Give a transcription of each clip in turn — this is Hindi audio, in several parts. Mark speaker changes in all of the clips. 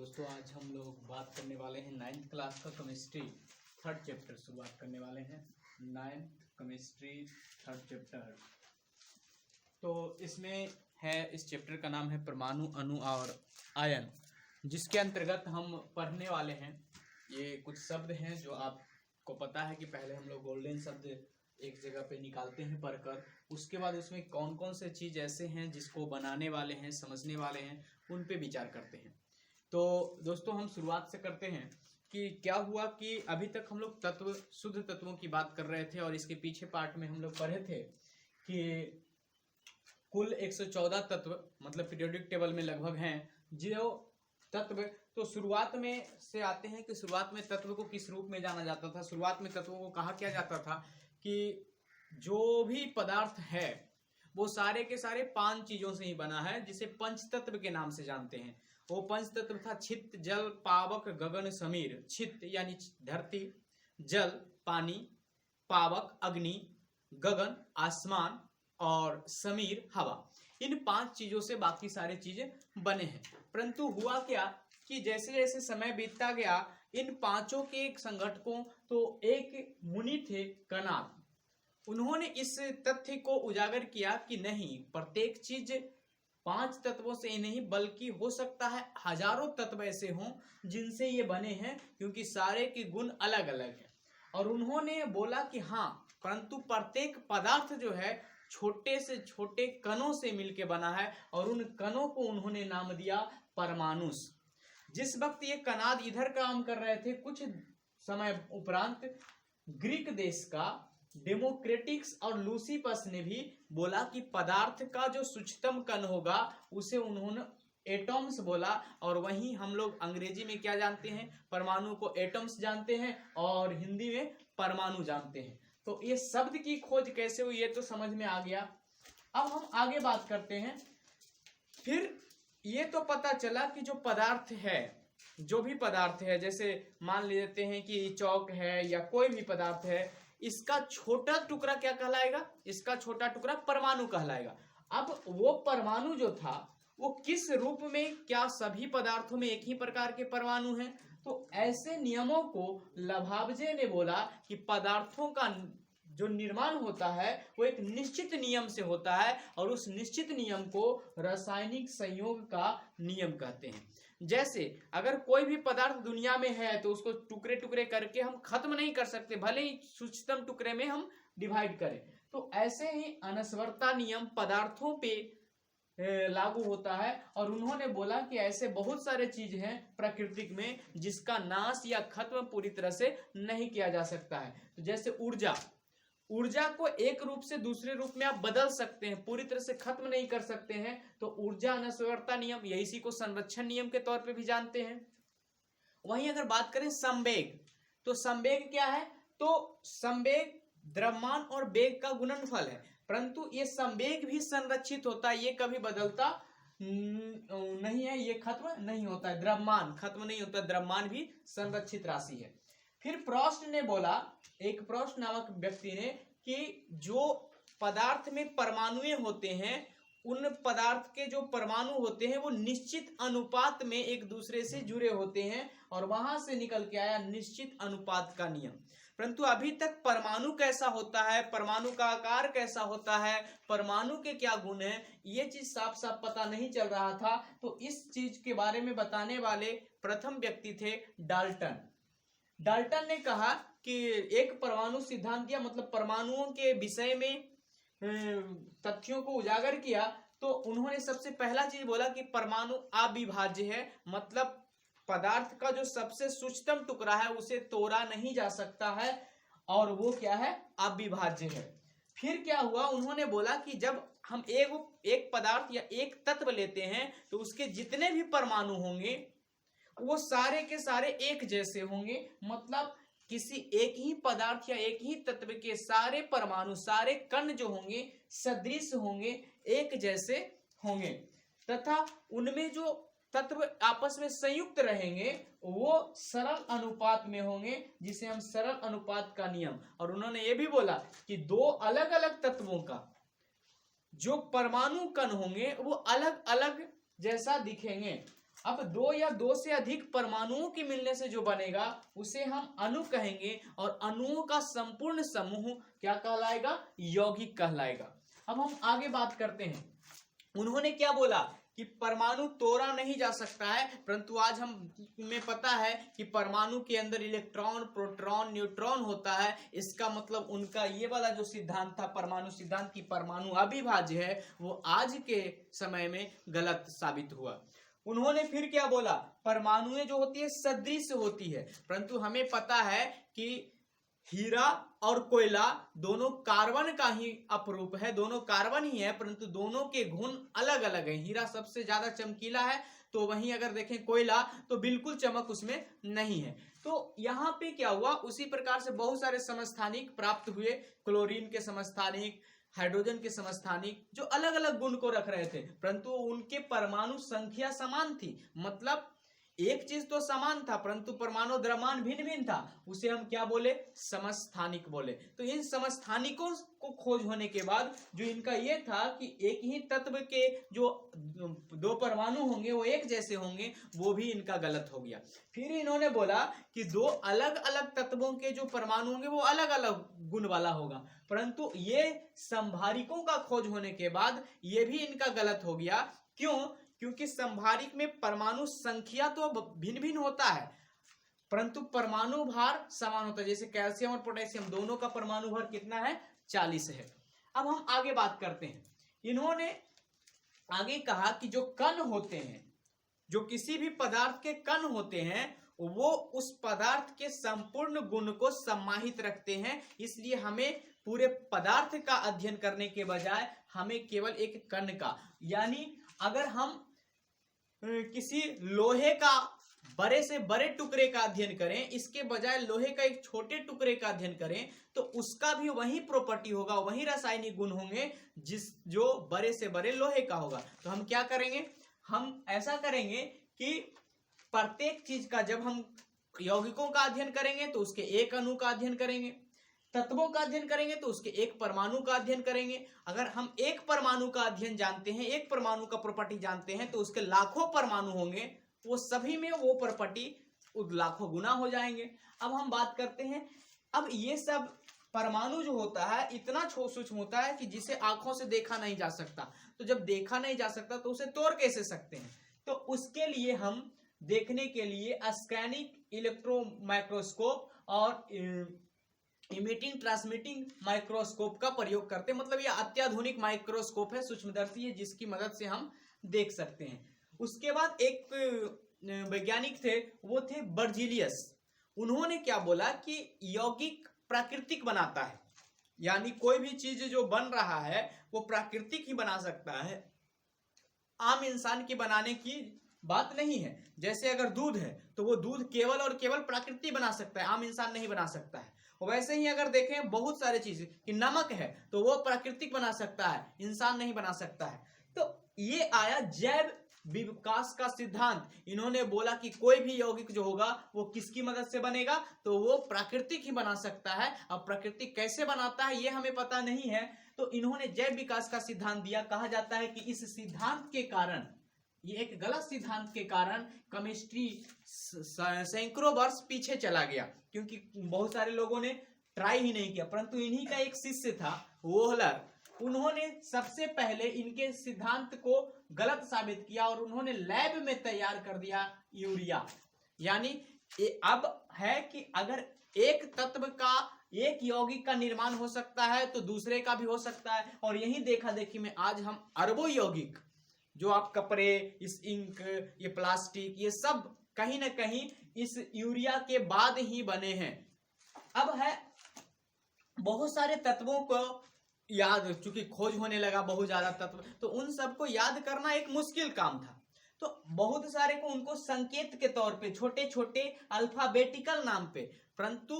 Speaker 1: दोस्तों आज हम लोग बात करने वाले हैं 9th क्लास का केमिस्ट्री थर्ड चैप्टर शुरुआत करने वाले हैं। 9th chemistry third chapter. तो इसमें है, इस चैप्टर का नाम है परमाणु, अणु और आयन, जिसके अंतर्गत हम पढ़ने वाले हैं। ये कुछ शब्द हैं जो आपको पता है कि पहले हम लोग गोल्डन शब्द एक जगह पे निकालते हैं पढ़कर, उसके बाद उसमें कौन कौन से चीज़ ऐसे हैं जिसको बनाने वाले हैं, समझने वाले हैं, उन पे विचार करते हैं। तो दोस्तों हम शुरुआत से करते हैं कि क्या हुआ कि अभी तक हम लोग तत्व, शुद्ध तत्वों की बात कर रहे थे और इसके पीछे पार्ट में हम लोग पढ़े थे कि कुल 114 तत्व मतलब पीरियोडिक टेबल में लगभग हैं जो तत्व। तो शुरुआत में से आते हैं कि शुरुआत में तत्व को किस रूप में जाना जाता था। शुरुआत में तत्वों को कहा क्या जाता था कि जो भी पदार्थ है वो सारे के सारे 5 चीजों से ही बना है, जिसे पंच तत्व के नाम से जानते हैं। वो पंच तत्व था छित, जल, पावक, गगन, समीर। छित यानी धरती, जल पानी, पावक अग्नि, गगन आसमान और समीर हवा। इन 5 चीजों से बाकी सारी चीजें बने हैं। परंतु हुआ क्या कि जैसे जैसे समय बीतता गया, इन पांचों के एक संगठकों, तो एक मुनि थे कनाद, उन्होंने इस तथ्य को उजागर किया कि नहीं, प्रत्येक चीज 5 तत्वों से नहीं बल्कि हो सकता है हजारों तत्व ऐसे हों जिनसे ये बने हैं, क्योंकि सारे के गुण अलग अलग हैं। और उन्होंने बोला कि हाँ, परंतु प्रत्येक पदार्थ जो है छोटे से छोटे कणों से मिलके बना है, और उन कणों को उन्होंने नाम दिया परमाणुस। जिस वक्त ये कनाद इधर काम कर रहे थे, कुछ समय उपरांत ग्रीक देश का डेमोक्रेटिक्स और लूसीपस ने भी बोला कि पदार्थ का जो सूक्ष्मतम कण होगा उसे उन्होंने एटॉम्स बोला। और वहीं हम लोग अंग्रेजी में क्या जानते हैं, परमाणु को एटम्स जानते हैं और हिंदी में परमाणु जानते हैं। तो ये शब्द की खोज कैसे हुई ये तो समझ में आ गया। अब हम आगे बात करते हैं। फिर ये तो पता चला कि जो पदार्थ है, जो भी पदार्थ है, जैसे मान लेते हैं कि चौक है या कोई भी पदार्थ है, इसका छोटा टुकड़ा क्या कहलाएगा, इसका छोटा टुकड़ा परमाणु कहलाएगा। अब वो परमाणु जो था वो किस रूप में, क्या सभी पदार्थों में एक ही प्रकार के परमाणु हैं? तो ऐसे नियमों को लभाबजे ने बोला कि पदार्थों का जो निर्माण होता है वो एक निश्चित नियम से होता है, और उस निश्चित नियम को रासायनिक संयोग का नियम कहते हैं। जैसे अगर कोई भी पदार्थ दुनिया में है तो उसको टुकड़े टुकड़े करके हम खत्म नहीं कर सकते, भले ही सूक्ष्मतम टुकड़े में हम डिवाइड करें। तो ऐसे ही अनस्वरता नियम पदार्थों पे लागू होता है। और उन्होंने बोला कि ऐसे बहुत सारे चीज हैं प्राकृतिक में जिसका नाश या खत्म पूरी तरह से नहीं किया जा सकता है। तो जैसे ऊर्जा को एक रूप से दूसरे रूप में आप बदल सकते हैं, पूरी तरह से खत्म नहीं कर सकते हैं। तो ऊर्जा अनस्वरता नियम, यही इसी को संरक्षण नियम के तौर पे भी जानते हैं। वहीं अगर बात करें संवेग, तो संवेग क्या है? तो संवेग द्रव्यमान और वेग का गुणनफल है, परंतु ये संवेग भी संरक्षित होता है, ये कभी बदलता नहीं है, ये खत्म नहीं होता है। द्रव्यमान खत्म नहीं होता, द्रव्यमान भी संरक्षित राशि है। फिर प्रॉस्ट ने बोला, एक प्रॉस्ट नामक व्यक्ति ने, कि जो पदार्थ में परमाणुएं होते हैं, उन पदार्थ के जो परमाणु होते हैं वो निश्चित अनुपात में एक दूसरे से जुड़े होते हैं, और वहां से निकल के आया निश्चित अनुपात का नियम। परंतु अभी तक परमाणु कैसा होता है, परमाणु का आकार कैसा होता है, परमाणु के क्या गुण हैं, ये चीज साफ साफ पता नहीं चल रहा था। तो इस चीज के बारे में बताने वाले प्रथम व्यक्ति थे डाल्टन। डाल्टन ने कहा कि एक परमाणु सिद्धांत दिया, मतलब परमाणुओं के विषय में तथ्यों को उजागर किया। तो उन्होंने सबसे पहला चीज बोला कि परमाणु अविभाज्य है, मतलब पदार्थ का जो सबसे सूक्ष्मतम टुकड़ा है उसे तोड़ा नहीं जा सकता है, और वो क्या है, अविभाज्य है। फिर क्या हुआ, उन्होंने बोला कि जब हम एक पदार्थ या एक तत्व लेते हैं तो उसके जितने भी परमाणु होंगे वो सारे के सारे एक जैसे होंगे, मतलब किसी एक ही पदार्थ या एक ही तत्व के सारे परमाणु, सारे कण जो होंगे सदृश होंगे, एक जैसे होंगे, तथा उनमें जो तत्व आपस में संयुक्त रहेंगे वो सरल अनुपात में होंगे, जिसे हम सरल अनुपात का नियम। और उन्होंने ये भी बोला कि दो अलग अलग तत्वों का जो परमाणु कण होंगे वो अलग अलग जैसा दिखेंगे, अब दो या दो से अधिक परमाणुओं के मिलने से जो बनेगा उसे हम अणु कहेंगे, और अणुओं का संपूर्ण समूह क्या कहलाएगा? यौगिक कहलाएगा। अब हम आगे बात करते हैं। उन्होंने क्या बोला कि परमाणु तोड़ा नहीं जा सकता है, परंतु आज हमें पता है कि परमाणु के अंदर इलेक्ट्रॉन, प्रोटॉन, न्यूट्रॉन होता है। इसका मतलब उनका ये वाला जो सिद्धांत था परमाणु सिद्धांत की परमाणु अविभाज्य है, वो आज के समय में गलत साबित हुआ। उन्होंने फिर क्या बोला? परमाणुएं जो होती है सदृश होती है, परंतु हमें पता है कि हीरा और कोयला दोनों कार्बन का ही अपरूप है, दोनों कार्बन ही है, परंतु दोनों के गुण अलग अलग हैं। हीरा सबसे ज्यादा चमकीला है, तो वहीं अगर देखें कोयला तो बिल्कुल चमक उसमें नहीं है। तो यहाँ पे क्या हुआ, उसी प्रकार से बहुत सारे समस्थानिक प्राप्त हुए, क्लोरीन के समस्थानिक, हाइड्रोजन के समस्थानिक, जो अलग अलग गुण को रख रहे थे, परंतु उनके परमाणु संख्या समान थी। मतलब एक चीज तो समान था, परंतु परमाणु द्रव्यमान भिन्न भिन्न था। उसे हम क्या बोले? समस्थानिक बोले। तो इन समस्थानिकों को खोज होने के बाद जो इनका ये था कि एक ही तत्व के जो दो परमाणु होंगे वो एक जैसे होंगे, वो भी इनका गलत हो गया। फिर इन्होंने बोला कि दो अलग अलग तत्वों के जो परमाणु होंगे वो अलग अलग गुण वाला होगा, परंतु ये संभारिकों का खोज होने के बाद ये भी इनका गलत हो गया। क्यों? क्योंकि संभारिक में परमाणु संख्या तो भिन्न भिन्न होता है, परंतु परमाणु भार समान होता है। जैसे कैल्शियम और पोटेशियम दोनों का परमाणु भार कितना है? 40 है। अब हम आगे बात करते हैं। इन्होंने आगे कहा कि जो कण होते हैं, जो किसी भी पदार्थ के कण होते हैं, वो उस पदार्थ के संपूर्ण गुण को समाहित रखते हैं। इसलिए हमें पूरे पदार्थ का अध्ययन करने के बजाय हमें केवल एक कण का, यानी अगर हम किसी लोहे का बड़े से बड़े टुकड़े का अध्ययन करें, इसके बजाय लोहे का एक छोटे टुकड़े का अध्ययन करें, तो उसका भी वही प्रॉपर्टी होगा, वही रासायनिक गुण होंगे जो बड़े से बड़े लोहे का होगा। तो हम क्या करेंगे? हम ऐसा करेंगे कि प्रत्येक चीज का, जब हम यौगिकों का अध्ययन करेंगे तो उसके एक अणु का अध्ययन करेंगे, तत्वों का अध्ययन करेंगे तो उसके एक परमाणु का अध्ययन करेंगे। अगर हम एक परमाणु का अध्ययन जानते हैं, एक परमाणु का प्रॉपर्टी जानते हैं, तो उसके लाखों परमाणु होंगे, वो सभी में वो प्रॉपर्टी लाखों गुना हो जाएंगे। अब हम बात करते हैं, अब ये सब परमाणु जो होता है इतना सूक्ष्म होता है कि जिसे आंखों से देखा नहीं जा सकता। तो जब देखा नहीं जा सकता तो उसे तोड़ कैसे सकते हैं? तो उसके लिए हम देखने के लिए स्कैनिंग इलेक्ट्रो माइक्रोस्कोप और इमिटिंग ट्रांसमिटिंग माइक्रोस्कोप का प्रयोग करते हैं। मतलब ये अत्याधुनिक माइक्रोस्कोप है, सूक्ष्मदर्शी है, जिसकी मदद से हम देख सकते हैं। उसके बाद एक वैज्ञानिक थे, वो थे बर्जीलियस। उन्होंने क्या बोला कि यौगिक प्राकृतिक बनाता है, यानी कोई भी चीज जो बन रहा है वो प्राकृतिक ही बना सकता है, आम इंसान की बनाने की बात नहीं है। जैसे अगर दूध है तो वो दूध केवल और केवल प्राकृतिक बना सकता है, आम इंसान नहीं बना सकता है। वैसे ही अगर देखें बहुत सारे चीज कि नमक है तो वो प्राकृतिक बना सकता है, इंसान नहीं बना सकता है। तो ये आया जैव विकास का सिद्धांत। इन्होंने बोला कि कोई भी यौगिक जो होगा वो किसकी मदद से बनेगा, तो वो प्राकृतिक ही बना सकता है। अब प्राकृतिक कैसे बनाता है ये हमें पता नहीं है, तो इन्होंने जैव विकास का सिद्धांत दिया। कहा जाता है कि इस सिद्धांत के कारण, ये एक गलत सिद्धांत के कारण केमिस्ट्री सैकड़ों वर्ष पीछे चला गया, क्योंकि बहुत सारे लोगों ने ट्राई ही नहीं किया। परंतु इन्हीं का एक शिष्य था वोहलर, उन्होंने सबसे पहले इनके सिद्धांत को गलत साबित किया और उन्होंने लैब में तैयार कर दिया यूरिया। यानी अब है कि अगर एक तत्व का, एक यौगिक का निर्माण हो सकता है तो दूसरे का भी हो सकता है। और यही देखा देखी में आज हम अरबों यौगिक, जो आप कपड़े, इस इंक, ये प्लास्टिक, ये सब कहीं ना कहीं इस यूरिया के बाद ही बने हैं। अब है बहुत सारे तत्वों को याद, चूंकि खोज होने लगा बहुत ज्यादा तत्व, तो उन सबको याद करना एक मुश्किल काम था। तो बहुत सारे को उनको संकेत के तौर पे, छोटे छोटे अल्फाबेटिकल नाम पे, परंतु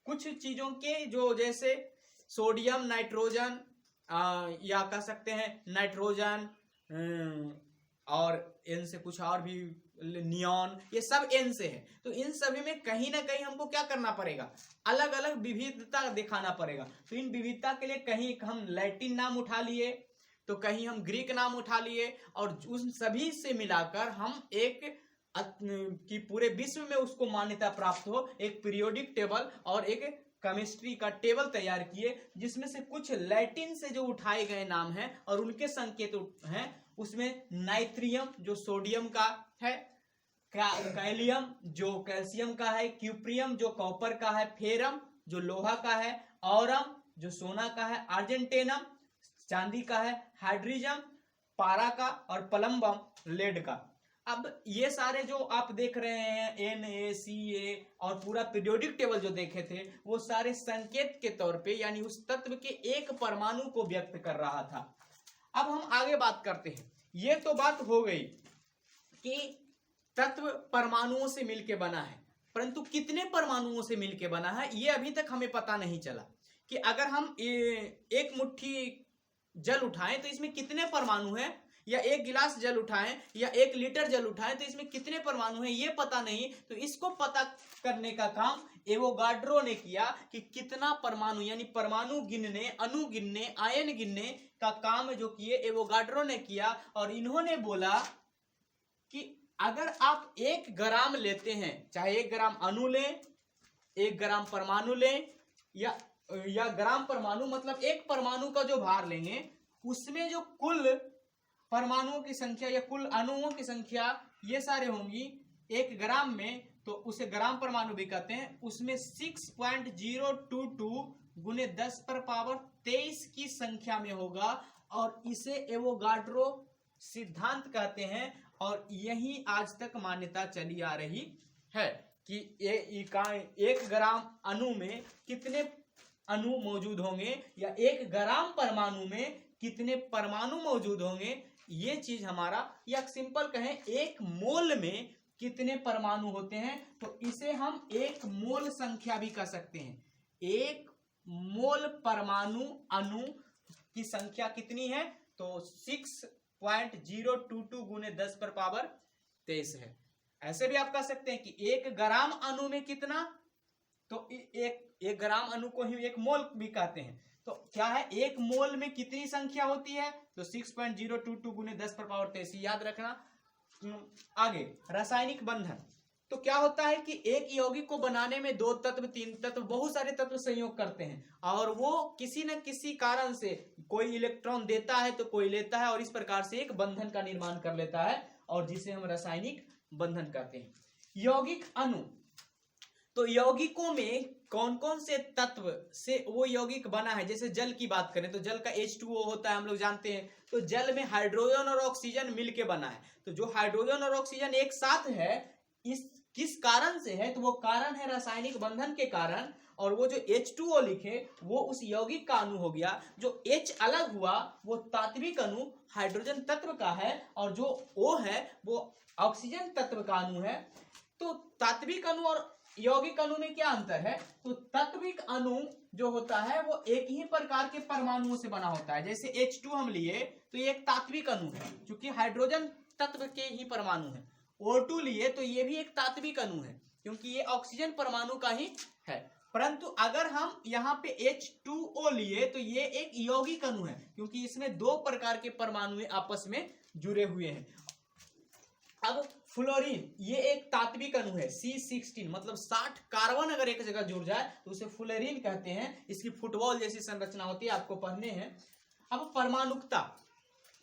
Speaker 1: कुछ चीजों के जो जैसे सोडियम, नाइट्रोजन, या कह सकते हैं नाइट्रोजन, और एन से कुछ और भी, नियॉन, ये सब एन से है। तो इन सभी में कहीं ना कहीं हमको क्या करना पड़ेगा, अलग अलग विविधता दिखाना पड़ेगा। तो इन विविधता के लिए कहीं हम लैटिन नाम उठा लिए, तो कहीं हम ग्रीक नाम उठा लिए, और उन सभी से मिलाकर हम एक कि पूरे विश्व में उसको मान्यता प्राप्त हो, एक पीरियोडिक टेबल और एक केमिस्ट्री का टेबल तैयार किए, जिसमें से कुछ लैटिन से जो उठाए गए नाम हैं और उनके संकेत हैं। उसमें नाइट्रियम जो सोडियम का है, कैलियम जो कैल्शियम का है, क्यूप्रियम जो कॉपर का है, फेरम जो लोहा का है, ऑरम जो सोना का है, आर्जेंटेनम चांदी का है, हाइड्रोजन पारा का और प्लम्बम लेड का। अब ये सारे जो आप देख रहे हैं NaCa और पूरा पीरियोडिक टेबल जो देखे थे, वो सारे संकेत के तौर पे यानी उस तत्व के एक परमाणु को व्यक्त कर रहा था। अब हम आगे बात करते हैं। ये तो बात हो गई कि तत्व परमाणुओं से मिलके बना है, परंतु कितने परमाणुओं से मिलके बना है ये अभी तक हमें पता नहीं चला। कि अगर हम एक मुट्ठी जल उठाएं तो इसमें कितने परमाणु हैं, या एक गिलास जल उठाएं या 1 लीटर जल उठाएं तो इसमें कितने परमाणु हैं ये पता नहीं। तो इसको पता करने का काम एवोगाड्रो ने किया कि कितना परमाणु, यानी परमाणु गिनने, अणु गिनने, आयन गिनने का काम जो किए एवोगाड्रो ने किया। और इन्होंने बोला कि अगर आप 1 ग्राम लेते हैं, चाहे 1 ग्राम अणु लें, 1 ग्राम परमाणु लें, या ग्राम परमाणु मतलब 1 परमाणु का जो भार लेंगे, उसमें जो कुल परमाणुओं की संख्या या कुल अणुओं की संख्या ये सारे होंगी 1 ग्राम में, तो उसे ग्राम परमाणु भी कहते हैं। उसमें 6.022 गुने 10⁻23 की संख्या में होगा और इसे एवोगाड्रो सिद्धांत कहते हैं। और यही आज तक मान्यता चली आ रही है कि 1 ग्राम अणु में कितने अणु मौजूद होंगे या 1 ग्राम परमाणु में कितने परमाणु मौजूद होंगे, ये चीज हमारा, या सिंपल कहें 1 मोल में कितने परमाणु होते हैं, तो इसे हम 1 मोल संख्या भी कह सकते हैं। 1 मोल परमाणु अणु की संख्या कितनी है, तो 6.022 गुने 10⁻23 है। ऐसे भी आप कह सकते हैं कि 1 ग्राम अणु में कितना, तो एक ग्राम अणु को ही 1 मोल भी कहते हैं। तो क्या है, 1 मोल में कितनी संख्या होती है, तो 6.022 गुने 10⁻23 याद रखना। आगे रासायनिक बंधन, तो क्या होता है कि एक यौगिक को बनाने में 2 तत्व 3 तत्व बहुत सारे तत्व संयोग करते हैं और वो किसी न किसी कारण से कोई इलेक्ट्रॉन देता है तो कोई लेता है और इस प्रकार से एक बंधन का निर्माण कर लेता है और जिसे हम रासायनिक बंधन कहते हैं। यौगिक अणु, तो यौगिकों में कौन कौन से तत्व से वो यौगिक बना है। जैसे जल की बात करें तो जल का H2O होता है, हम लोग जानते हैं। तो जल में हाइड्रोजन और ऑक्सीजन मिलके बना है। तो जो हाइड्रोजन और ऑक्सीजन एक साथ है, इस किस कारण से है, तो वो कारण है रासायनिक बंधन के कारण। और वो जो H2O लिखे वो उस यौगिक का अणु हो गया। जो H अलग हुआ वो तात्विक अणु हाइड्रोजन तत्व का है और जो O है वो ऑक्सीजन तत्व का अणु है। तो तात्विक अणु और यौगिक अणु में क्या अंतर है, तो तात्विक अणु जो होता है वो एक ही प्रकार के परमाणुओं से बना होता है। जैसे H2 हम लिए तो ये एक तात्विक अणु है क्योंकि हाइड्रोजन तत्व के ही परमाणु है। O2 लिए तो ये भी एक तात्विक अणु है क्योंकि ये ऑक्सीजन परमाणु का ही है। परंतु अगर हम यहाँ पे H2O लिए तो ये एक यौगिक अणु है क्योंकि इसमें 2 प्रकार के परमाणु आपस में जुड़े हुए हैं। अब फ्लोरीन, ये एक तात्विक अणु है C16, मतलब 60 कार्बन अगर एक जगह जुड़ जाए तो उसे फ्लोरीन कहते हैं। इसकी फुटबॉल जैसी संरचना होती है, आपको पढ़ने हैं। अब परमाणुकता,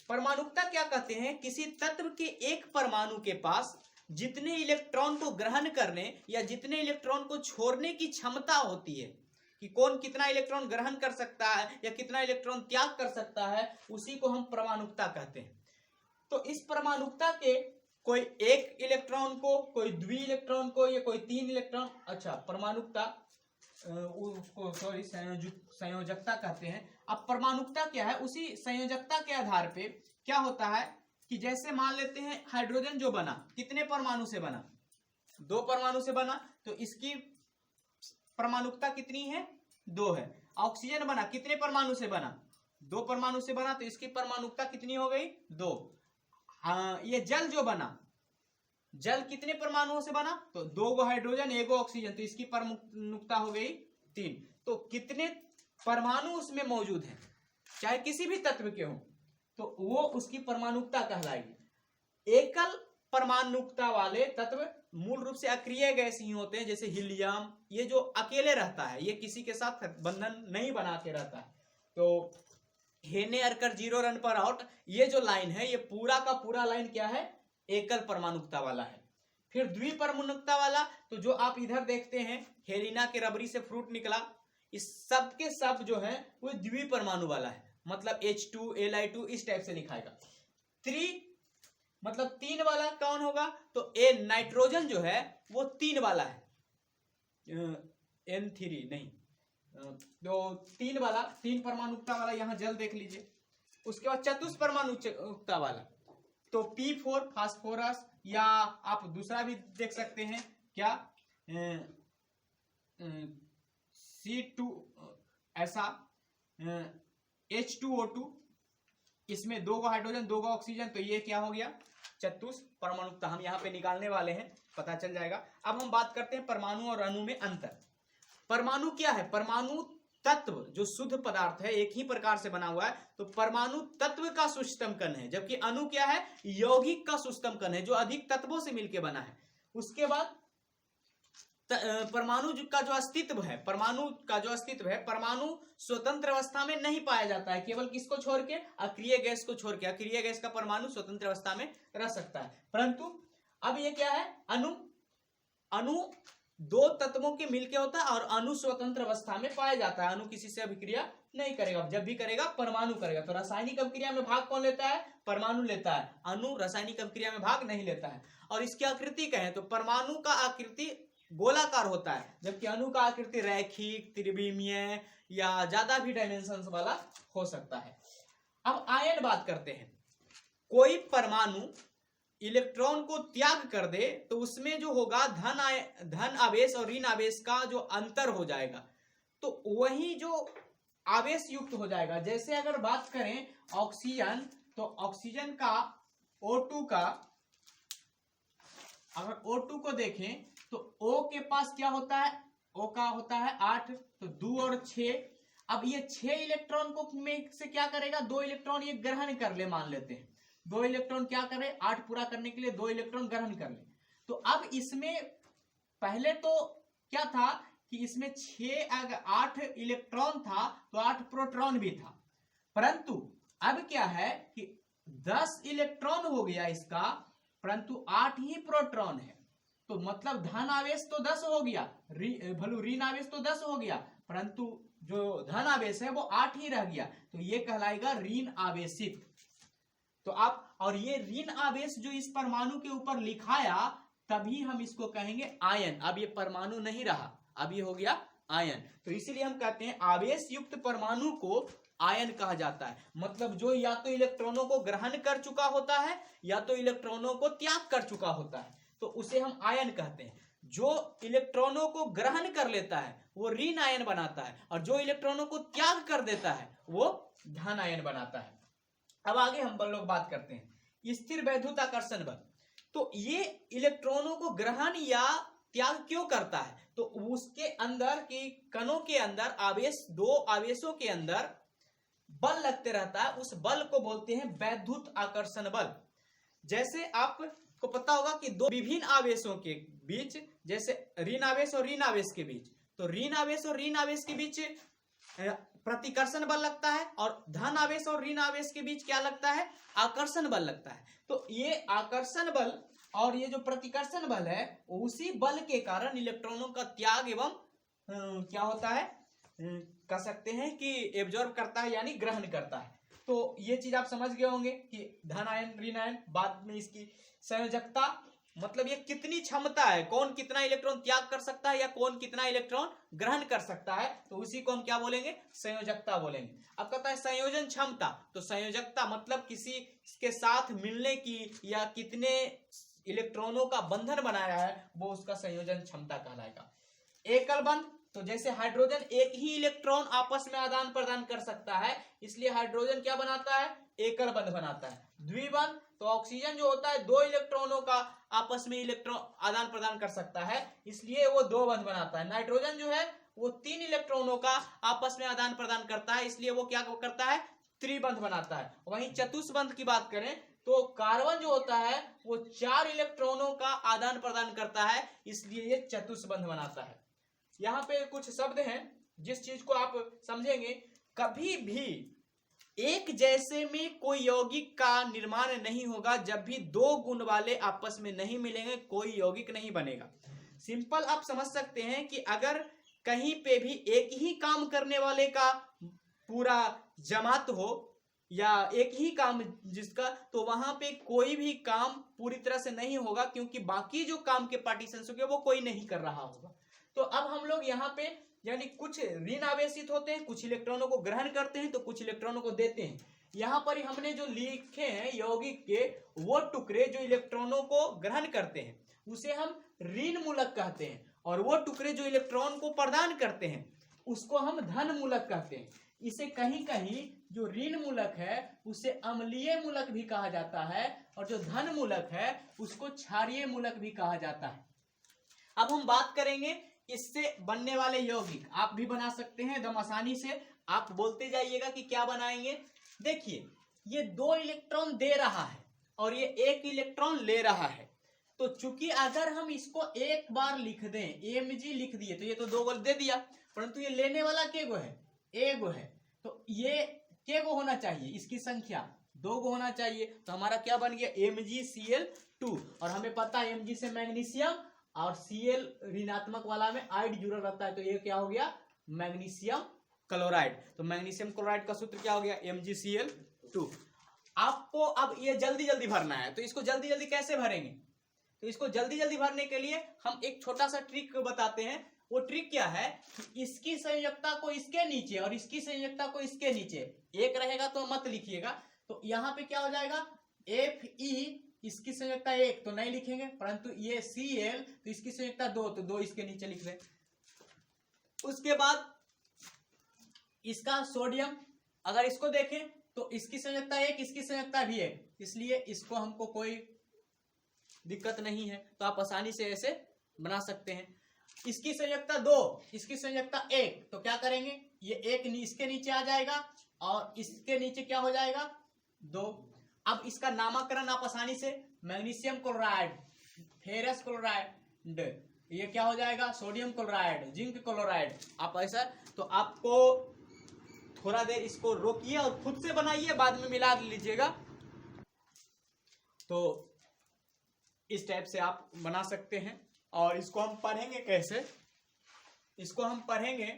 Speaker 1: परमाणुकता क्या कहते हैं, किसी तत्व के एक परमाणु के पास जितने इलेक्ट्रॉन को ग्रहण करने या जितने इलेक्ट्रॉन को छोड़ने की क्षमता होती है, कि कौन कितना इलेक्ट्रॉन ग्रहण कर सकता है या कितना इलेक्ट्रॉन त्याग कर सकता है, उसी को हम परमाणुकता कहते हैं। तो इस परमाणुकता के कोई एक इलेक्ट्रॉन को, कोई द्वि इलेक्ट्रॉन को या कोई 3 इलेक्ट्रॉन, अच्छा परमाणुकता उसको सॉरी संयोजकता कहते हैं। अब परमाणुकता क्या है, उसी संयोजकता के आधार पे क्या होता है कि जैसे मान लेते हैं हाइड्रोजन जो बना कितने परमाणु से बना, 2 परमाणु से बना, तो इसकी परमाणुकता कितनी है, 2 है। ऑक्सीजन बना कितने परमाणु से बना, 2 परमाणु से बना, तो इसकी परमाणुकता कितनी हो गई, 2। हाँ, ये जल जो बना, जल कितने परमाणुओं से बना, तो 2 हाइड्रोजन 1 ऑक्सीजन, तो इसकी परमाणुकता हो गई 3। तो कितने परमाणु उसमें मौजूद हैं, चाहे किसी भी तत्व के हो, तो वो उसकी परमाणुकता कहलाएगी। एकल परमाणुकता वाले तत्व मूल रूप से अक्रिय गैस ही होते हैं, जैसे हीलियम, ये जो अकेले रहता है, ये किसी के साथ बंधन नहीं बना के रहता है। तो हेने अरकर 0 रन पर आउट, ये जो लाइन है ये पूरा का पूरा लाइन क्या है, एकल परमाणुकता वाला है। फिर द्विपरमाणुकता वाला, तो जो आप इधर देखते हैं हेलिना के रबरी से फ्रूट निकला, इस सब के सब जो है वो द्विपरमाणु वाला है, मतलब H2 Li2 इस टाइप से लिखाएगा। मतलब 3 वाला कौन होगा, तो ए नाइट्रोजन जो है वो 3 वाला है, N3 नहीं, तो 3 वाला, 3 परमाणुकता वाला यहां जल देख लीजिए। उसके बाद चतुष्परमाणुकता वाला, तो P4 फास्फोरस, या आप दूसरा भी देख सकते हैं क्या, C2 ऐसा, H2O2, इसमें 2 हाइड्रोजन 2 ऑक्सीजन, तो ये क्या हो गया, चतुष्परमाणुकता। हम यहाँ पे निकालने वाले हैं, पता चल जाएगा। अब हम बात करते हैं परमाणु और अणु में अंतर। परमाणु क्या है, परमाणु तत्व जो शुद्ध पदार्थ है, एक ही प्रकार से बना हुआ है, तो परमाणु तत्व का सूक्ष्मतम कण है, जबकि अणु क्या है, यौगिक का सूक्ष्मतम कण है, जो अधिक तत्वों से मिलकर बना है। उसके बाद परमाणु का जो अस्तित्व है, परमाणु स्वतंत्र अवस्था में नहीं पाया जाता है, केवल किसको छोड़ के, अक्रिय गैस को छोड़ के। अक्रिय गैस का परमाणु स्वतंत्र अवस्था में रह सकता है। परंतु अब ये क्या है, अणु 2 तत्वों के मिलके होता है, और अणु स्वतंत्र अवस्था में पाया जाता है। अणु किसी से अभिक्रिया नहीं करेगा, जब भी करेगा परमाणु करेगा। तो रासायनिक अभिक्रिया में भाग कौन लेता है, परमाणु लेता है, अणु रासायनिक अभिक्रिया में भाग नहीं लेता है। और इसकी आकृति कहें तो परमाणु का आकृति गोलाकार होता है, जबकि अणु का आकृति रैखिक, त्रिविमीय या ज्यादा भी डायमेंशन वाला हो सकता है। अब आयन बात करते हैं। कोई परमाणु इलेक्ट्रॉन को त्याग कर दे तो उसमें जो होगा धन आवेश और ऋण आवेश का जो अंतर हो जाएगा, तो वही जो आवेश युक्त हो जाएगा। जैसे अगर बात करें ऑक्सीजन, तो ऑक्सीजन का O2 का, अगर O2 को देखें तो O के पास क्या होता है, O का होता है 8, तो 2 और 6। अब ये 6 इलेक्ट्रॉन को में से क्या करेगा, 2 इलेक्ट्रॉन ये ग्रहण कर ले, मान लेते हैं 2 इलेक्ट्रॉन क्या करे, 8 पूरा करने के लिए 2 इलेक्ट्रॉन ग्रहण कर ले। तो अब इसमें पहले तो क्या था कि इसमें 8 इलेक्ट्रॉन था, तो 8 प्रोटॉन भी था। परंतु अब क्या है कि 10 इलेक्ट्रॉन हो गया इसका, परंतु 8 ही प्रोटॉन है। तो मतलब धन आवेश तो 10 हो गया, भले ऋण आवेश तो 10 हो गया, परंतु जो धन आवेश है वो 8 ही रह गया, तो ये कहलाएगा ऋण आवेशित। तो आप, और ये ऋण आवेश जो इस परमाणु के ऊपर लिखाया, तभी हम इसको कहेंगे आयन। अब ये परमाणु नहीं रहा, अब ये हो गया आयन। तो इसीलिए हम कहते हैं आवेश युक्त परमाणु को आयन कहा जाता है। मतलब जो या तो इलेक्ट्रॉनों को ग्रहण कर चुका होता है या तो इलेक्ट्रॉनों को त्याग कर चुका होता है, तो उसे हम आयन कहते हैं। जो इलेक्ट्रॉनों को ग्रहण कर लेता है वो ऋण आयन बनाता है, और जो इलेक्ट्रॉनों को त्याग कर देता है वो धन आयन बनाता है। अब आगे हम लोग बात करते हैं स्थिर वैद्युत आकर्षण बल। तो ये इलेक्ट्रॉनों को ग्रहण या त्याग क्यों करता है, तो उसके अंदर की कणों के अंदर आवेश, 2 आवेशों के अंदर बल लगते रहता है, उस बल को बोलते हैं वैद्युत आकर्षण बल। जैसे आपको पता होगा कि 2 विभिन्न आवेशों के बीच, जैसे ऋण आवेश और ऋण आवेश के बीच, तो ऋण आवेश और ऋण आवेश के बीच प्रतिकर्षण बल लगता है, और धन आवेश और ऋण आवेश के बीच क्या लगता है, आकर्षण बल लगता है। तो ये आकर्षण बल और ये जो प्रतिकर्षण बल है, उसी बल के कारण इलेक्ट्रॉनों का त्याग एवं क्या होता है, कह सकते हैं कि एब्जॉर्ब करता है, यानी ग्रहण करता है। तो ये चीज आप समझ गए होंगे कि धन आयन ऋण आयन। बाद में इसकी संयोजकता, मतलब ये कितनी क्षमता है, कौन कितना इलेक्ट्रॉन त्याग कर सकता है या कौन कितना इलेक्ट्रॉन ग्रहण कर सकता है, तो उसी को हम क्या बोलेंगे, संयोजकता बोलेंगे। अब कहता है संयोजन क्षमता, तो संयोजकता मतलब किसी के साथ मिलने की या कितने इलेक्ट्रॉनों का बंधन बनाया है, वो उसका संयोजन क्षमता कहलाएगा। एकल बंध, तो जैसे हाइड्रोजन एक ही इलेक्ट्रॉन आपस में आदान प्रदान कर सकता है, इसलिए हाइड्रोजन क्या बनाता है, एकल बंध बनाता है। द्विबंध, तो ऑक्सीजन जो होता है 2 इलेक्ट्रॉनों का आपस में इलेक्ट्रॉन आदान प्रदान कर सकता है, इसलिए वो 2 बंध बनाता है। नाइट्रोजन जो है वो 3 इलेक्ट्रॉनों का आपस में आदान प्रदान करता है, इसलिए वो क्या करता है, त्रिबंध बनाता है। वहीं चतुष्बंध की बात करें तो कार्बन जो होता है वो 4 इलेक्ट्रॉनों का आदान प्रदान करता है, इसलिए ये चतुष्बंध बनाता है। यहाँ पे कुछ शब्द हैं जिस चीज को आप समझेंगे, कभी भी एक जैसे में कोई यौगिक का निर्माण नहीं होगा। जब भी दो गुण वाले आपस में नहीं मिलेंगे कोई यौगिक नहीं बनेगा। सिंपल आप समझ सकते हैं कि अगर कहीं पे भी एक ही काम करने वाले का पूरा जमात हो या एक ही काम जिसका, तो वहां पे कोई भी काम पूरी तरह से नहीं होगा, क्योंकि बाकी जो काम के पार्टीशंस होंगे वो कोई नहीं कर रहा होगा। तो अब हम लोग यहाँ पे यानी कुछ ऋण आवेशित होते हैं, कुछ इलेक्ट्रॉनों को ग्रहण करते हैं तो कुछ इलेक्ट्रॉनों को देते हैं। यहाँ पर हमने जो लिखे हैं यौगिक के वो टुकड़े जो इलेक्ट्रॉनों को ग्रहण करते हैं उसे हम ऋण मूलक कहते हैं, और वो टुकड़े जो इलेक्ट्रॉन को प्रदान करते हैं उसको हम धन मूलक कहते हैं। इसे कहीं कहीं जो ऋण मूलक है उसे अम्लीय मूलक भी कहा जाता है, और जो धन मूलक है उसको क्षारीय मूलक भी कहा जाता है। अब हम बात करेंगे इससे बनने वाले यौगिक। आप भी बना सकते हैं एकदम आसानी से, आप बोलते जाइएगा कि क्या बनाएंगे। देखिए ये 2 इलेक्ट्रॉन दे रहा है और ये 1 इलेक्ट्रॉन ले रहा है, तो चूंकि अगर हम इसको एक बार लिख दें, Mg लिख दिए तो ये तो 2 दे दिया, परंतु ये लेने वाला केगो है, एगो है, तो ये केगो होना चाहिए, इसकी संख्या 2 गो होना चाहिए। तो हमारा क्या बन गया MgCl2, और हमें पता है Mg से मैग्नीशियम और Cl ऋणात्मक वाला में आइड जुड़ा रहता है, तो ये क्या हो गया मैग्नीशियम क्लोराइड। तो मैग्नीशियम क्लोराइड का सूत्र क्या हो गया MgCl2। आपको अब ये जल्दी जल्दी भरना है, तो इसको जल्दी जल्दी कैसे भरेंगे, तो इसको जल्दी जल्दी भरने के लिए हम एक छोटा सा ट्रिक बताते हैं। वो ट्रिक क्या है कि इसकी संयोजकता को इसके नीचे और इसकी संयोजकता को इसके नीचे एक रहेगा तो मत लिखिएगा, तो यहाँ पे क्या हो जाएगा Fe, इसकी संयोजकता 1 तो नहीं लिखेंगे, परंतु ये Cl तो इसकी संयोजकता 2 तो 2 इसके नीचे लिख दें। उसके बाद इसका सोडियम, अगर इसको देखें तो इसकी संयोजकता 1, इसकी संयोजकता भी 1, इसलिए इसको हमको कोई दिक्कत नहीं है, तो आप आसानी से ऐसे बना सकते हैं। इसकी संयोजकता 2, इसकी संयोजकता 1, तो क्या करेंगे ये 1 इसके नीचे आ जाएगा और इसके नीचे क्या हो जाएगा 2। अब इसका नामकरण आप आसानी से मैग्नीशियम क्लोराइड, फेरस क्लोराइड, ये क्या हो जाएगा सोडियम क्लोराइड, जिंक क्लोराइड। आप ऐसा, तो आपको थोड़ा देर इसको रोकिए और खुद से बनाइए, बाद में मिला लीजिएगा। तो इस टाइप से आप बना सकते हैं, और इसको हम पढ़ेंगे कैसे, इसको हम पढ़ेंगे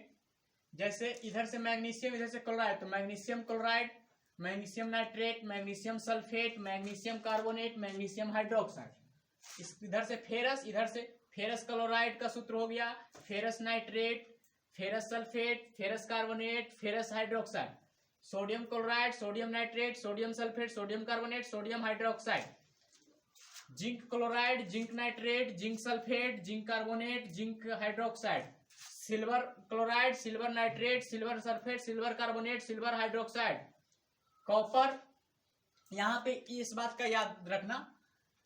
Speaker 1: जैसे इधर से मैग्नीशियम इधर से क्लोराइड, तो magnesium chloride, magnesium nitrate, magnesium sulphate, magnesium carbonate, magnesium hydroxide. इस इधर से फेरस, इधर से फेरस क्लोराइड का सूत्र हो गया ferrous nitrate, ferrous sulphate, ferrous carbonate, ferrous hydroxide. Sodium chloride, sodium nitrate, sodium sulphate, sodium carbonate, sodium hydroxide. Zinc chloride, zinc nitrate, zinc sulphate, zinc carbonate, zinc hydroxide. Silver chloride, silver nitrate, silver sulphate, silver carbonate, silver hydroxide. Copper, यहाँ पे इस बात का याद रखना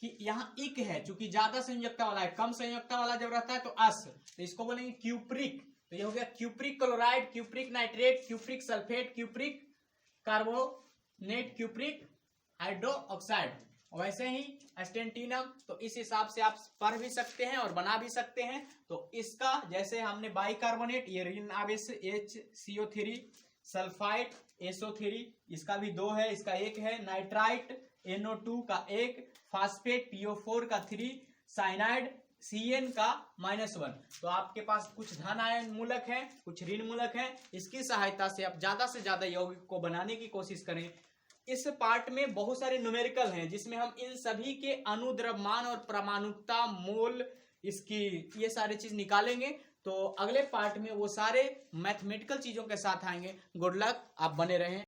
Speaker 1: कि यहाँ इक है, चूंकि ज्यादा संयोजकता वाला है, कम संयोजकता वाला जब रहता है तो अस, तो इसको बोलेंगे क्यूप्रिक। तो ये हो गया cupric chloride, cupric nitrate, cupric sulphate, cupric carbonate, cupric hydroxide. वैसे ही एस्टेंटिनम, तो इस हिसाब से आप पढ़ भी सकते हैं और बना भी सकते हैं। तो इसका जैसे हमने बाइकार्बोनेट, ये ऋण आवेश HCO3, सल्फाइड SO3, इसका भी 2 है, इसका 1 है, नाइट्राइट NO2 का 1, फास्फेट PO4 का 3, साइनाइड CN का -1। तो आपके पास कुछ धन आयन मूलक है, कुछ ऋण मूलक है, इसकी सहायता से आप ज्यादा से ज्यादा यौगिक को बनाने की कोशिश करें। इस पार्ट में बहुत सारे न्यूमेरिकल हैं जिसमें हम इन सभी के अनुद्रव्यमान और परमाणुकता, मोल, इसकी ये सारी चीज निकालेंगे। तो अगले पार्ट में वो सारे मैथमेटिकल चीजों के साथ आएंगे। गुड लक, आप बने रहें।